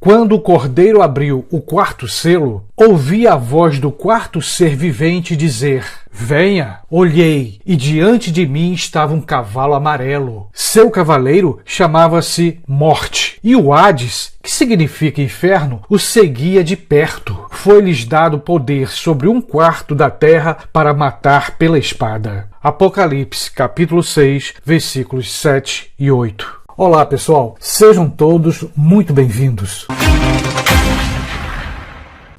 Quando o Cordeiro abriu o quarto selo, ouvi a voz do quarto ser vivente dizer: venha. Olhei, e diante de mim estava um cavalo amarelo. Seu cavaleiro chamava-se Morte, e o Hades, que significa inferno, o seguia de perto. Foi-lhes dado poder sobre 1/4 da terra para matar pela espada. Apocalipse, capítulo 6, versículos 7 e 8. Olá, pessoal, sejam todos muito bem-vindos.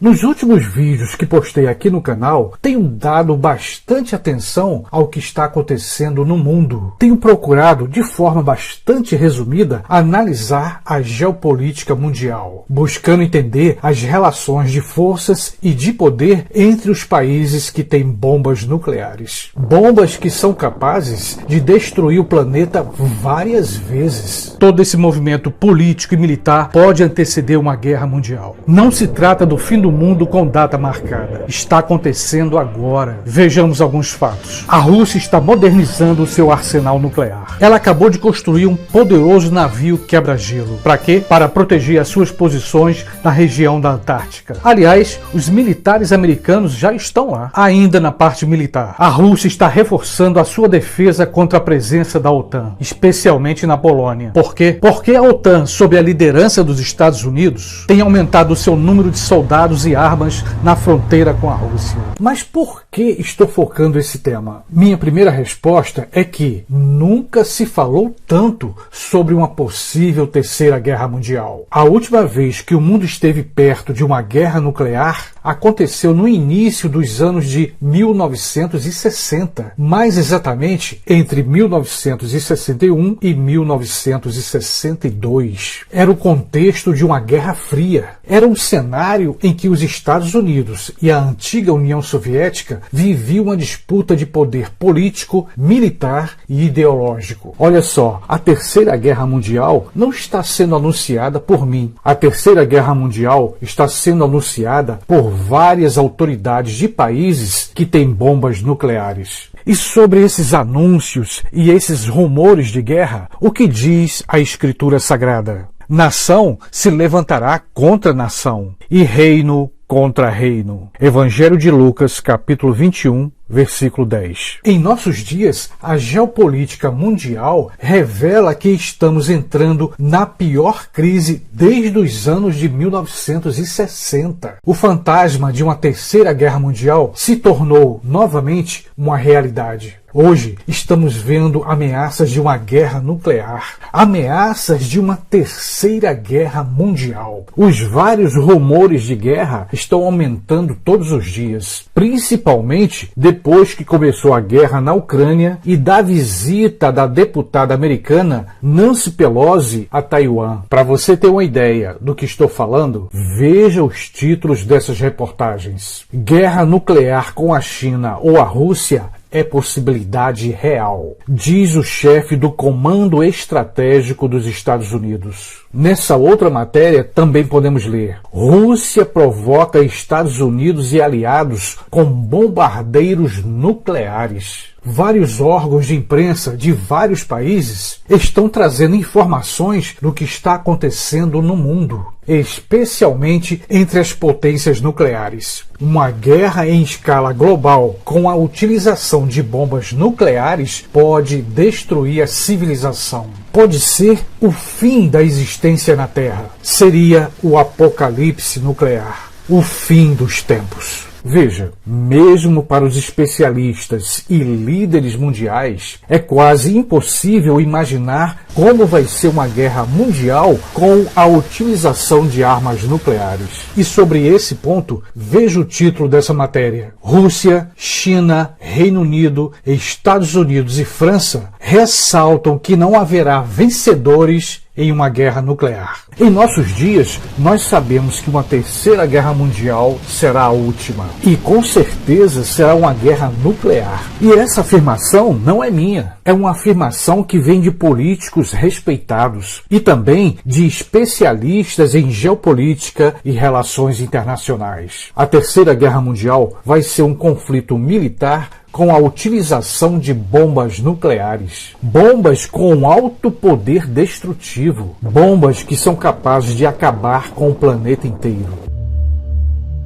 Nos últimos vídeos que postei aqui no canal, tenho dado bastante atenção ao que está acontecendo no mundo. Tenho procurado, de forma bastante resumida, analisar a geopolítica mundial, buscando entender as relações de forças e de poder entre os países que têm bombas nucleares. Bombas que são capazes de destruir o planeta várias vezes. Todo esse movimento político e militar pode anteceder uma guerra mundial. Não se trata do fim do mundo com data marcada. Está acontecendo agora. Vejamos alguns fatos. A Rússia está modernizando o seu arsenal nuclear. Ela acabou de construir um poderoso navio quebra-gelo. Para quê? Para proteger as suas posições na região da Antártica. Aliás, os militares americanos já estão lá. Ainda na parte militar, a Rússia está reforçando a sua defesa contra a presença da OTAN, especialmente na Polônia. Por quê? Porque a OTAN, sob a liderança dos Estados Unidos, tem aumentado o seu número de soldados e armas na fronteira com a Rússia. Mas por que estou focando esse tema? Minha primeira resposta é que nunca se falou tanto sobre uma possível terceira guerra mundial. A última vez que o mundo esteve perto de uma guerra nuclear aconteceu no início dos anos de 1960, mais exatamente entre 1961 e 1962. Era o contexto de uma guerra fria. Era um cenário em que os Estados Unidos e a antiga União Soviética viviam uma disputa de poder político, militar e ideológico. Olha só, a Terceira Guerra Mundial não está sendo anunciada por mim. A Terceira Guerra Mundial está sendo anunciada por várias autoridades de países que têm bombas nucleares. E sobre esses anúncios e esses rumores de guerra, o que diz a Escritura Sagrada? Nação se levantará contra nação, e reino contra reino. Evangelho de Lucas, capítulo 21, versículo 10. Em nossos dias, a geopolítica mundial revela que estamos entrando na pior crise desde os anos de 1960. O fantasma de uma terceira guerra mundial se tornou novamente uma realidade. Hoje, estamos vendo ameaças de uma guerra nuclear, ameaças de uma terceira guerra mundial. Os vários rumores de guerra estão aumentando todos os dias, principalmente depois que começou a guerra na Ucrânia e da visita da deputada americana Nancy Pelosi a Taiwan. Para você ter uma ideia do que estou falando, veja os títulos dessas reportagens. Guerra nuclear com a China ou a Rússia é possibilidade real, diz o chefe do Comando Estratégico dos Estados Unidos. Nessa outra matéria também podemos ler: Rússia provoca Estados Unidos e aliados com bombardeiros nucleares. Vários órgãos de imprensa de vários países estão trazendo informações do que está acontecendo no mundo, especialmente entre as potências nucleares. Uma guerra em escala global com a utilização de bombas nucleares pode destruir a civilização. Pode ser o fim da existência na Terra. Seria o apocalipse nuclear, o fim dos tempos. Veja, mesmo para os especialistas e líderes mundiais, é quase impossível imaginar como vai ser uma guerra mundial com a utilização de armas nucleares. E sobre esse ponto, veja o título dessa matéria: Rússia, China, Reino Unido, Estados Unidos e França ressaltam que não haverá vencedores em uma guerra nuclear. Em nossos dias, nós sabemos que uma terceira guerra mundial será a última. E com certeza será uma guerra nuclear. E essa afirmação não é minha. É uma afirmação que vem de políticos respeitados e também de especialistas em geopolítica e relações internacionais. A terceira guerra mundial vai ser um conflito militar com a utilização de bombas nucleares. Bombas com alto poder destrutivo. Bombas que são capazes de acabar com o planeta inteiro.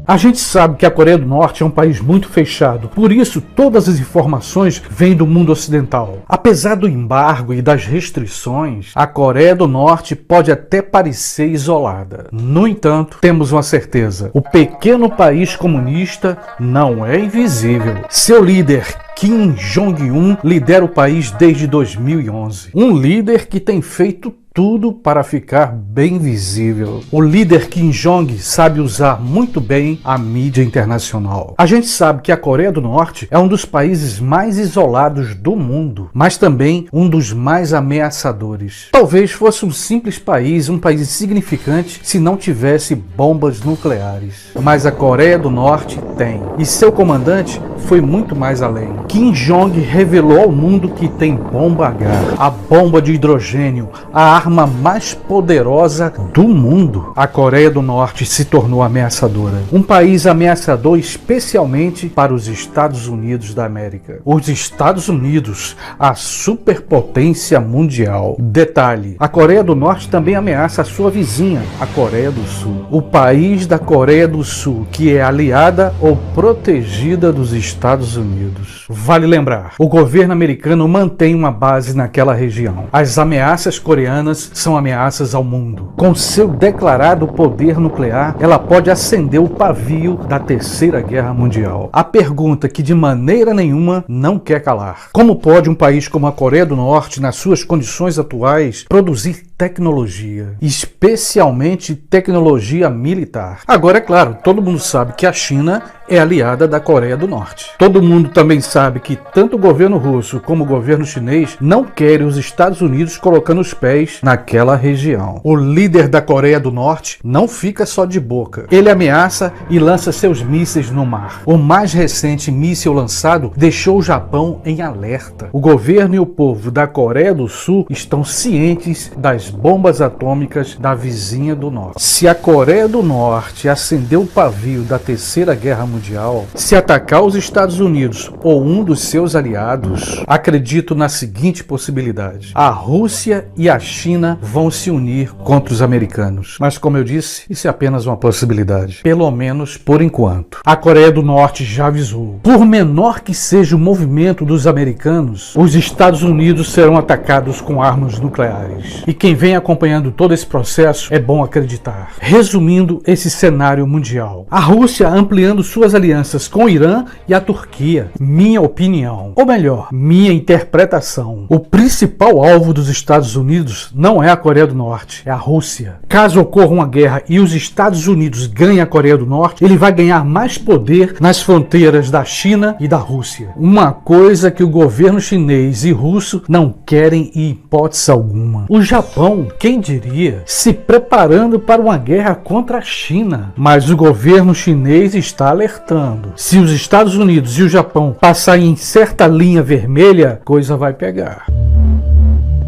A gente sabe que a Coreia do Norte é um país muito fechado, por isso todas as informações vêm do mundo ocidental. Apesar do embargo e das restrições, a Coreia do Norte pode até parecer isolada. No entanto, temos uma certeza: o pequeno país comunista não é invisível. Seu líder, Kim Jong-un, lidera o país desde 2011. Um líder que tem feito tudo para ficar bem visível. O líder Kim Jong sabe usar muito bem a mídia internacional. A gente sabe que a Coreia do Norte é um dos países mais isolados do mundo, mas também um dos mais ameaçadores. Talvez fosse um simples país, um país insignificante, se não tivesse bombas nucleares. Mas a Coreia do Norte tem. E seu comandante foi muito mais além. Kim Jong revelou ao mundo que tem bomba H, a bomba de hidrogênio, a arma mais poderosa do mundo. A Coreia do Norte se tornou ameaçadora. Um país ameaçador especialmente para os Estados Unidos da América. Os Estados Unidos, a superpotência mundial. Detalhe: a Coreia do Norte também ameaça a sua vizinha, a Coreia do Sul. O país da Coreia do Sul, que é aliada ou protegida dos Estados Unidos. Vale lembrar, o governo americano mantém uma base naquela região. As ameaças coreanas são ameaças ao mundo. Com seu declarado poder nuclear, ela pode acender o pavio da Terceira Guerra Mundial. A pergunta que de maneira nenhuma não quer calar: como pode um país como a Coreia do Norte, nas suas condições atuais, produzir tecnologia, especialmente tecnologia militar? Agora, é claro, todo mundo sabe que a China é aliada da Coreia do Norte. Todo mundo também sabe que tanto o governo russo como o governo chinês não querem os Estados Unidos colocando os pés naquela região. O líder da Coreia do Norte não fica só de boca. Ele ameaça e lança seus mísseis no mar. O mais recente míssil lançado deixou o Japão em alerta. O governo e o povo da Coreia do Sul estão cientes das bombas atômicas da vizinha do norte. Se a Coreia do Norte acender o pavio da Terceira Guerra Mundial, se atacar os Estados Unidos ou um dos seus aliados, acredito na seguinte possibilidade: a Rússia e a China vão se unir contra os americanos. Mas, como eu disse, isso é apenas uma possibilidade, pelo menos por enquanto. A Coreia do Norte já avisou: por menor que seja o movimento dos americanos, os Estados Unidos serão atacados com armas nucleares. E quem vem acompanhando todo esse processo é bom acreditar. Resumindo esse cenário mundial: a Rússia ampliando suas alianças com o Irã e a Turquia. Minha opinião, ou melhor, minha interpretação: o principal alvo dos Estados Unidos não é a Coreia do Norte, é a Rússia. Caso ocorra uma guerra e os Estados Unidos ganhem a Coreia do Norte, ele vai ganhar mais poder nas fronteiras da China e da Rússia. Uma coisa que o governo chinês e russo não querem em hipótese alguma. O Japão, quem diria, se preparando para uma guerra contra a China. Mas o governo chinês está alertando: se os Estados Unidos e o Japão passarem em certa linha vermelha, coisa vai pegar.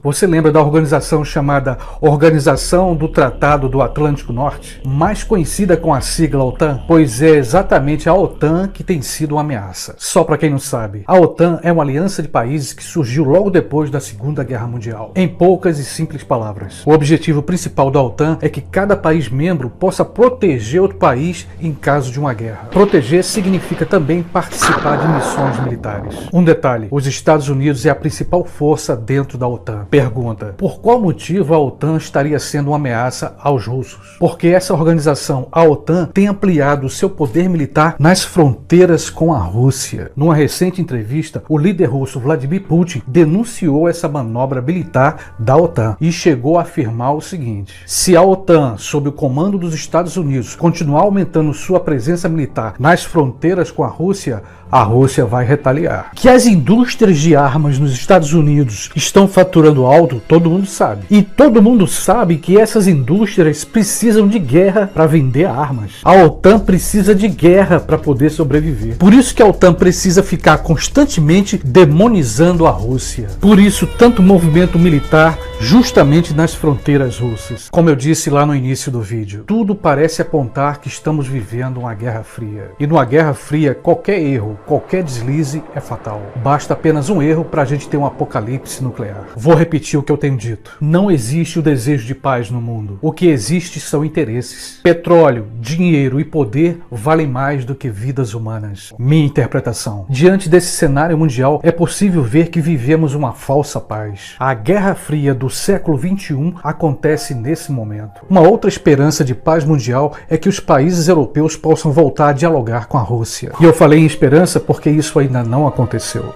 Você lembra da organização chamada Organização do Tratado do Atlântico Norte, mais conhecida com a sigla OTAN? Pois é exatamente a OTAN que tem sido uma ameaça. Só para quem não sabe, a OTAN é uma aliança de países que surgiu logo depois da Segunda Guerra Mundial. Em poucas e simples palavras, o objetivo principal da OTAN é que cada país membro possa proteger outro país em caso de uma guerra. Proteger significa também participar de missões militares. Um detalhe: os Estados Unidos é a principal força dentro da OTAN. Pergunta: por qual motivo a OTAN estaria sendo uma ameaça aos russos? Porque essa organização, a OTAN, tem ampliado o seu poder militar nas fronteiras com a Rússia. Numa recente entrevista, o líder russo Vladimir Putin denunciou essa manobra militar da OTAN e chegou a afirmar o seguinte: se a OTAN, sob o comando dos Estados Unidos, continuar aumentando sua presença militar nas fronteiras com a Rússia vai retaliar. Que as indústrias de armas nos Estados Unidos estão faturando falando alto, todo mundo sabe. E todo mundo sabe que essas indústrias precisam de guerra para vender armas. A OTAN precisa de guerra para poder sobreviver. Por isso que a OTAN precisa ficar constantemente demonizando a Rússia. Por isso, tanto movimento militar justamente nas fronteiras russas. Como eu disse lá no início do vídeo, tudo parece apontar que estamos vivendo uma guerra fria. E numa guerra fria, qualquer erro, qualquer deslize é fatal. Basta apenas um erro para a gente ter um apocalipse nuclear. Vou repetir o que eu tenho dito. Não existe o desejo de paz no mundo. O que existe são interesses. Petróleo, dinheiro e poder valem mais do que vidas humanas. Minha interpretação. Diante desse cenário mundial, é possível ver que vivemos uma falsa paz. A Guerra Fria do século XXI acontece nesse momento. Uma outra esperança de paz mundial é que os países europeus possam voltar a dialogar com a Rússia. E eu falei em esperança porque isso ainda não aconteceu.